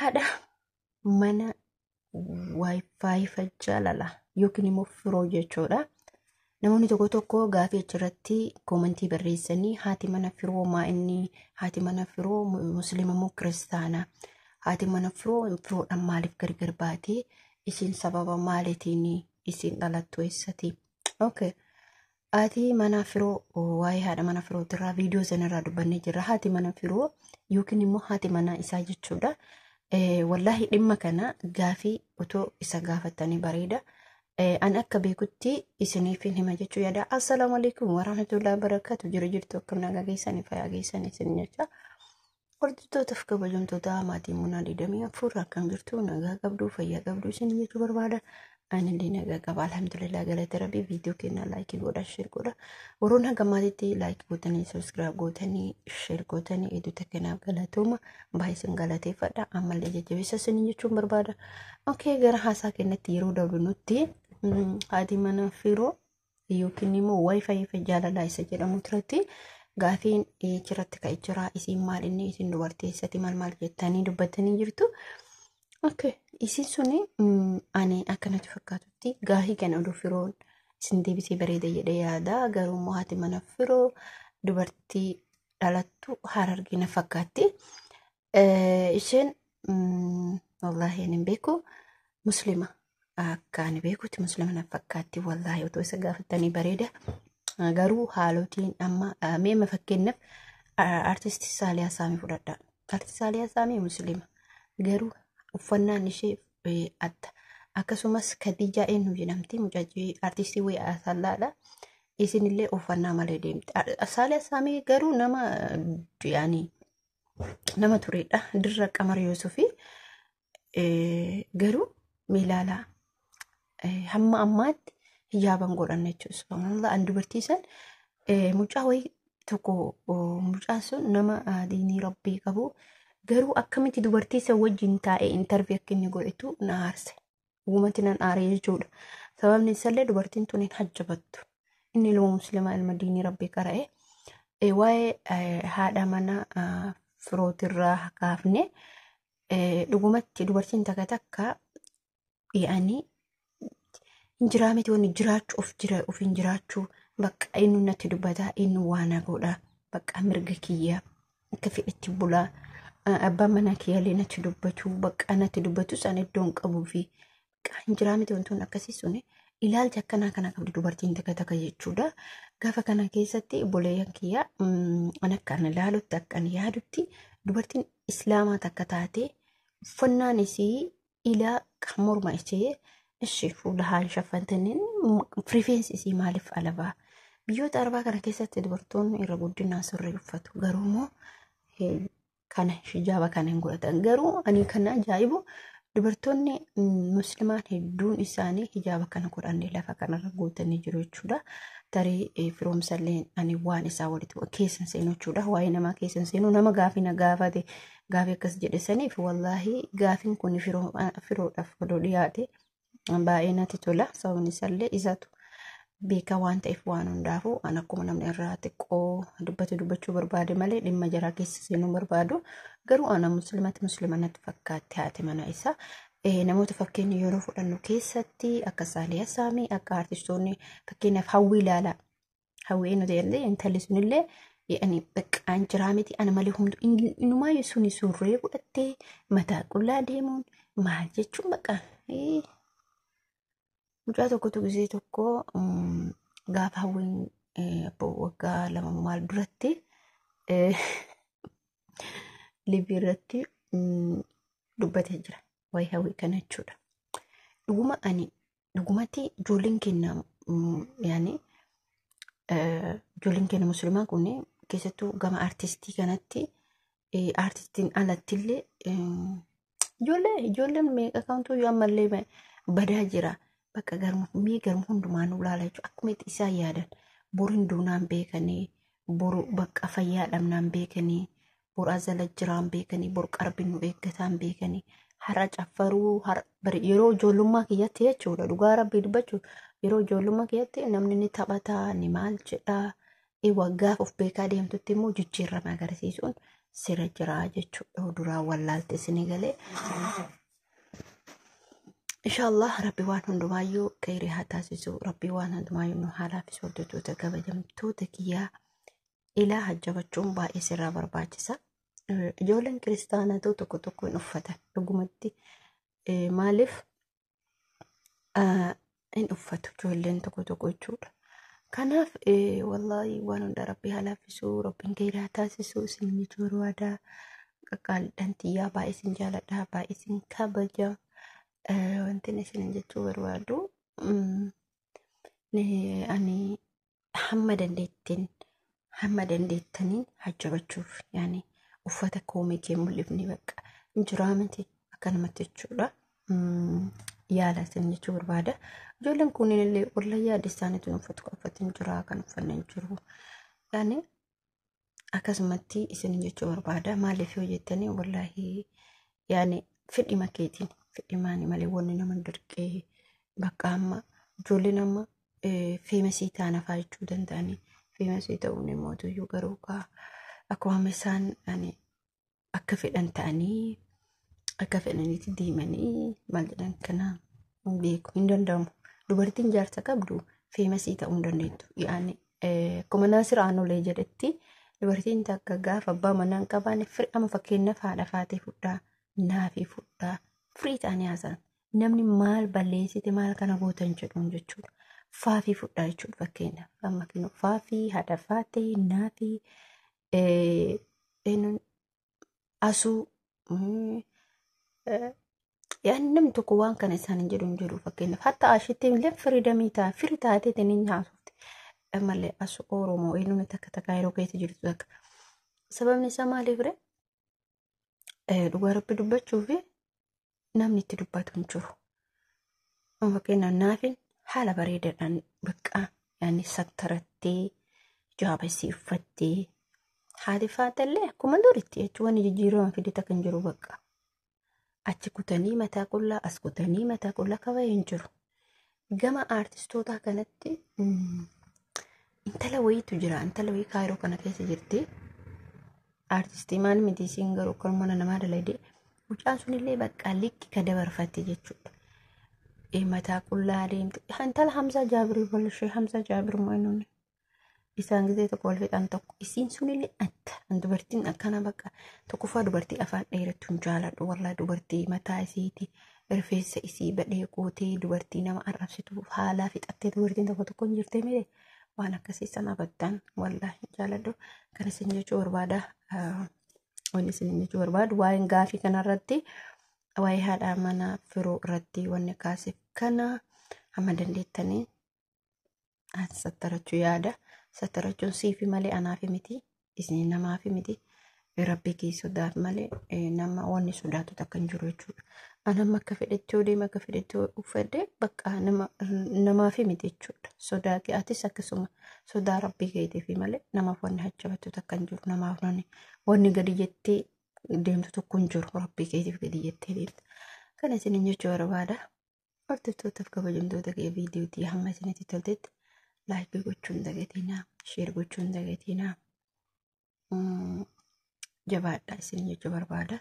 haadha mana wifi fajjaalala yookiin immoo firoo jechuudha. Namoonni tokko tokko gaafii achirratti koomentii barreessanii haati mana firoo maa inni, haati mana firoo musliima moo kiristaana, haati mana firoodhaan maaliif gargar baatee, isin sababa maaliitiin isin dhalattu eessati? Okay. Haati mana firoo waa'ee haadha mana firootirraa viidiyoo sanarraa dubbannee jirra. Haati mana firoo yookiin immoo haati mana isaa jechuudha. Wallahi dhimma kana gaafii otoo isa gaafatanii bareeda. An akka beekutti isiniifin hima jechuu yaada. Assalaamu alaikum warahmatullahi wabarakatuh. Jirtu akkam nagaa geessanii fayyaa geessanii isin jecha. Hordoftootaf kabajamtoota maatii Munaa Didamii Afuurraa akkam jirtu nagaa qabdu fayyaa qabdu isin jechuu barbaada. Ani illee nagaa qaba alhamdulillah galata rabbii. Viidiyoo keenya laayikii godha share godha. Warroon hanga maatiitti laayikii gootanii subscribe gootanii share gootanii edduuta kanaaf galatooma baay'ee isin galateeffadha. Ammallee jajjabeessa isin jechuun barbaada. Okay, gara haasaa keenyatti yeroo dabru nutti haati mana firoo yookiin immoo wifi jaalalaa isa jedhamu irratti gaafiin achirratti ka'ee jira. Isin maal inni isin dubartii eessati maal jettanii dubbatanii jirtu. Okay, isin suni ani akkanatti fakkaatutti gaafii kana oduu firoon isin deebisee bareeda jedhee yaada. Garuu immoo haati mana firoo dubartii dhalattu Harargee na fakkaatti. Isheen wallahi hin beeku muslima akkaan beekutti muslima na fakkaatti. Wallahi otoo isa gaafatanii bareeda. Garuu haalotiin amma meema fakkeenyaaf artisti Saaliyaa Saamii fudhadha. Artisti Saaliyaa Saamii muslima garuu uffannaan ishee adda. Akkasumas Khadijaa eenyu jedhamti mucaajii artistii wayii asallaadha. Isinillee uffannaa malee deemti. Saaliyaa Saamii garuu nama tureedha. Dirra Qamar Yuusufi garuu miilaalaa hamma ammaatti hijaaban godhan jechuudha. Subhanallah an dubartii san mucaa wayii tokko mucaan sun nama diinii rabbii qabu. Garuu akkamitti dubartii isa wajjin taa'ee interview akka inni godhetu na aarse. Uummati nan aaree jechuudha. Sababni isallee dubartiin tun hin hajjabattu. Inni ilma muslimaa ilma diinii rabbii qara'e. Waa'ee haadha mana firootirraa kaafne dhugumatti dubartiin takka takka yaani injiraa miti wanni jiraachuu of hin jiraachuu bakka inni natti dubbataa inni waan godha bakka mirga kiyya akka fedhetti bulaa. Abbaan mana kiyyalee natti dubbatu bakka natti dubbatu san iddoon qabuu fi injiraa miti wantoonni akkasii suni ilaalcha akkanaa kana qabdi dubartiin takka jechuudha. Gaafa kana keessatti obboleeyyan kiyya an akkaan ilaalutti akkaan yaadutti dubartiin islaamaa takka taate uffannaan isii ilaa kan morma ishee ishee fuula haan shaffantaniin rifeensi isii maaliif alabaa. Biyyoota arbaa kana keessatti dubartoonni irra guddinaan sirrii uffatu. Garuu immoo kana hijaaba kana hin godhatan. Garuu ani kana ajaa'ibu dubartoonni muslimaan hedduun isaanii hijaaba kana godhanii lafa kanarra guutanii jiru jechuudha. Tarii firoomsallee ani waan isaa walitti keessan seenu jechuudha. Waa'ee namaa keessan seenu nama gaafii na gaafate gaafii akkas jedhesaniif wallahi gaafiin kun firoodhaaf odoo dhiyaate baay'ee natti tola. Sababni isaallee isatu beeka waan ta'eef waan hundaafuu an akkuma namni irraa xiqqoo dubbachuu barbaade malee dhimma jaraa keessa seenuu barbaadu. Garuu ana muslima natti fakkaatti haati mana isaa. Namoota fakkeenya yeroo fudhannu keessatti akka Saaliyaa Saamii akka artistoonni fakkeenyaaf Hawwii ilaalaa. Hawwii nuti illee intalli sunillee yaani bakka injiraa miti ana malee humna inumaa suni surree godhattee mataa qullaa deemuun maal jechuun bakka mucaa tokkotu gisee tokko gaafa Hawwiin waggaa lama maal duratti libii irratti dubbatee jira. Waa'ee Hawwii kana jechuudha. Dhugumatti ijoolleen keenya yaani ijoolleen keenya musliimaa kun keessattuu gama artistii kanatti artistiin alattillee ijoolleen meeqa kauntuu yoo ammallee badaa jira. Bakka garmu hundumaan ulaalaa jechuudha. Akkuma itti isaan yaadan boru duunaan beekanii boru bakka fayyaa dhabnaan beekanii boru azala jiraan beekanii boru qarbii nu eeggataan beekanii har'a caffaruu yeroo ijoollummaa kiyyatti jechuudha. Dhugaa rabbii dubbachuu yeroo ijoollummaa kiyyatti namni ni taphataa ni maal jedhaa waggaaf of beekaa deemtutti immoo jijjiirama agarsiisuun sirra jiraa jechuudha duraa wallaalte isinii galee. Inshallah rabbi waan hundumaayyuu khayrii haa taasisu. Rabbi waan hundumaayyuu nu haa laafisu. Hordoftoota kabajamtoota kiyyaa ilaa hajjabachuun baay'ee sirraa barbaachisa. Ijoolleen kiristaanaa tokko tokko hin uffatan dhugumatti maaliif hin uffatu ijoolleen tokko tokko jechuudha. Kanaaf wallahi waan hunda rabbi haa laafisu. Rabbiin khayrii haa taasisu. Isin jechuun waadaa qaqqaalidhaan tiyyaa baay'ee isin jaaladha, baay'ee isin kabaja. Wanti isin jechuu barbaadu ani hamma dandeettaniin hajjabachuuf yaani uffata koomee kee mul'ifni bakka injiraa miti akkanumatti jechuudha. Yaala isin jechuu barbaada. Ijoolleen kunniin illee wallahi yaada isaaniitiin uffatu injiraa kan uffanne jiru. Yaani akkasumatti isin jechuu barbaada. Maaliif yoo jettanii wallahi yaani fedhii makeetiin fedhimaani malee wanni nama dirqee bakka amma ijoolleen amma feemasii ta'an afaa jechuu danda'anii feemasii ta'uun immoo tuyyuu garuu akkuma isaan akka fedhan ta'anii akka fedhaniitti deemanii maal jedhan kana beeku hin danda'amu. Dubartiin jaarsa qabdu feemasii ta'uu hin dandeettu. Yaani akkuma Naasir Aanolee jedhetti dubartiin takka gaafa abbaa manaan qabaan amma fakkeenyaaf haadha faatee fudhaa naafii fudhaa firii ta'anii haasa'an namni maal balleessite maal kana gootan jedhuun jechuudha. Faafii fudhaa jechuudha fakkeenyaaf amma kennu faafii haadha faatee naafii asuu yaani namni tokko waan kana isaan jedhuun jedhu fakkeenyaaf hatta ashittee illee firii taatee taniin haasofte malee asuu Oromoo eenyuun takka yeroo keessa jirtu takka sababni isaa maaliif dhugaa rabbi dubbachuuf namni itti dubbatu hin jiru. Fakkeenyaaf naafin haala bareedaadhaan bakka yaani sattarattee jaabasii uffattee haati faatallee akkuma duritti jechuun jijjiirama fidita kan jiru bakka achi kutanii mataa qullaa as kutanii mataa qullaa kabaa hin jiru. Gama aartistootaa kanatti intala wayiitu jira. Intala wayii kaayiroo kana keessa jirti. Aartistii maal miti isiin garuu kan mana namaa dalagdee mucaan sunillee bakka likki ka dabarfatte jechuudha. Mataa qullaa deemte. Intala Hamzaa Jaabirii walishee Hamzaa Jaabirii moo'inonni isaan gisee tokko wal fixan tokko isiin sunillee dubartiin akkana bakka tokkoffaa dubartii afaan dheerattu hin jaaladhu. Wallahi dubartii mataa isiiti rifeensa isii badhee qootee dubartii nama arrabsitu haalaa fixattee dubartiin tokko hin jirtee mire waan akkasii sana battaan wallahi hin jaaladhu. Kan isin jechuu barbaada. Wanni isin jechuu barbaadu waa'een gaafii kanarratti waa'ee haadha mana firoo irratti wanni kaasif kana hamma dandeettanii sattarachuu yaada. Sattarachuun siifi malee anaafi miti isin namaafi miti rabbi kee sodaaf malee nama wanni sodaatu takka hin jiru jechuudha. Anam akka fedhetti yoo deema akka fedhetti uffadhe bakka namaafi miti jechuudha. Sodaa kee atis akkasuma sodaa rabbii keetiifi malee namaaf wanni hajjabatu takka hin jiru. Namaaf wanni gadi jettee deemtu tokko hin jiru. Rabbii keetiif gadi jettee deemtu. Kana isin jechuu barbaada. Hordoftootaaf kabajamtoota kee viidiyootii hamma isinitti toltetti like gochuun dagatinaa, share gochuun dagatinaa. Jabaadha isin jechuu barbaada.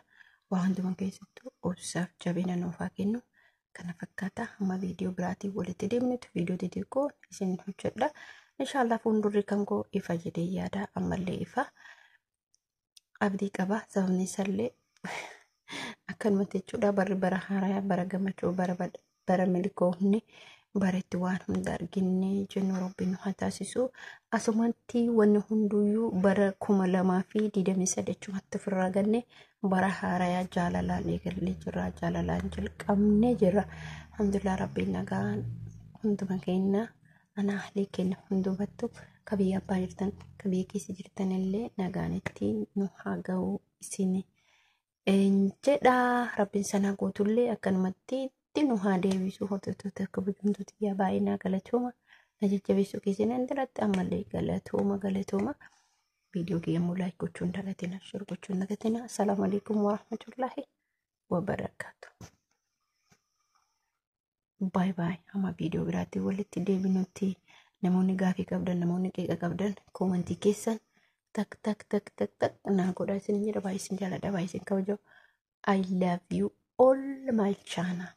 Waa hundumaa keessattuu obsaaf jabina nuuf haa kennu. Kana fakkaata hamma viidiyoo biraatiin walitti deemnutti viidiyoo xixiqqoo isin hojjedha. Inshallah fuuldurri kan koo ifa jedhee yaada ammallee ifa. Abdii qaba sababni isaallee akkanumatti jechuudha. Barri bara haaraa bara gammachuu bara milkoomni bareetti waan hunda arginne jennu rabbiin haa taasisu. Asumatti wanni hunduyyuu bara 2023 jechuutti ofirraa ganne bara haaraa jaalalaan eegalee jirra. Jaalalaan jalqabne jirra. Alhamdulillah rabbiin nagaan hunduma keenya ana ahli keenya hundumattu kabiyya abbaa jirtan kabiyya keessa jirtan illee nagaan ittiin nu haa ga'u isin jedha. Rabbiin sana gootullee akkanumatti nu haa deebisu. Hordoftoota kabajamtoota yaa baay'inaa galatooma. Na jajjabeessuu keessan indirratti ammallee galatooma. Viidiyoo kiyyammuu like gochuun dagatina, share gochuun dagatina. Assalaamu alaikum warahmatullahi wabarakatuh. Bye bye. Amma viidiyoo biraatti walitti deebinutti namoonni gaafii qabdan, namoonni qeeqa qabdan koomentii keessan tak naa godhaa isin jedha baay'isin jaaladha baay'isin kabajoo I love you all my channel.